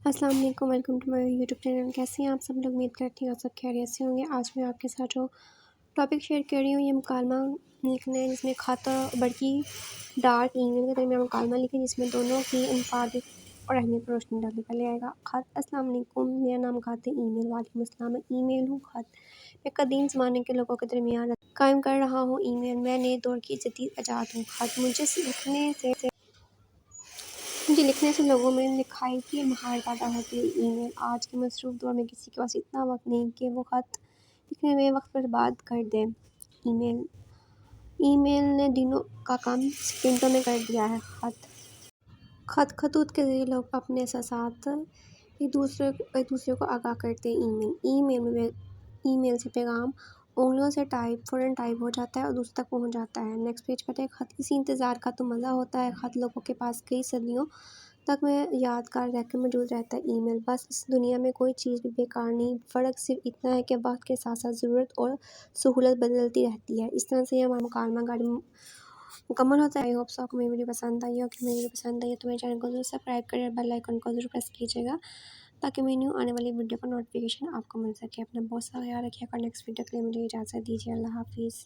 السلام علیکم، welcome to my YouTube channel. کیسے ہیں آپ سب لوگ؟ امید کرتی ہوں آپ سب خیریت سے ہوں گے۔ آج میں آپ کے ساتھ جو ٹاپک شیئر کر رہی ہوں یہ مکالمہ لکھنا ہے، جس میں خط اور برقی ڈارک ای میل کے درمیان مکالمہ لکھیں، جس میں دونوں کی انفراد اور اہمیت پر روشنی ڈالنے پہلے آئے گا خط۔ السلام علیکم، میرا نام خط ہے ای میل۔ وعلیکم السلام، میں ای میل ہوں خط۔ میں قدیم زمانے کے لوگوں کے درمیان قائم کر رہا ہوں ای میل۔ میں نئے دور کی جدید ایجاد ہوں خط۔ مجھے لکھنے سے لوگوں میں لکھائی کی مہارت پیدا ہوتی ہے ای میل۔ آج کے مصروف دور میں کسی کے پاس اتنا وقت نہیں کہ وہ خط لکھنے میں وقت برباد کر دے۔ ای میل نے دنوں کا کام سیکنڈوں میں کر دیا ہے۔ خطوط کے ذریعے لوگ اپنے احساسات ایک دوسرے کو آگاہ کرتے ہیں۔ ای میل سے پیغام انگلیوں سے فوراً ٹائپ ہو جاتا ہے اور دوسرے تک پہنچ جاتا ہے۔ نیکسٹ پیج پر ایک خط، اسی انتظار کا تو مزہ ہوتا ہے۔ خط لوگوں کے پاس کئی صدیوں تک میں یادگار رہ کے موجود رہتا ہے۔ ای میل بس اس دنیا میں کوئی چیز بھی بیکار نہیں، فرق صرف اتنا ہے کہ وقت کے ساتھ ساتھ ضرورت اور سہولت بدلتی رہتی ہے۔ اس طرح سے ہمارا مکالمہ گاڑی مکمل ہوتا ہے۔ آئی ہوپ سو آپ کو میری ویڈیو پسند آئی ہے، اور میری ویڈیو پسند آئی ہے تو میرے چینل کو ضرور سبسکرائب کریں اور بیل آئیکن کو ضرور پریس کیجیے گا تاکہ میری نیو آنے والی ویڈیو کا نوٹیفیکیشن آپ کو مل سکے۔ اپنا بہت سا خیال رکھیے گا۔ نیکسٹ ویڈیو کے لیے مجھے اجازت دیجیے۔ اللہ حافظ۔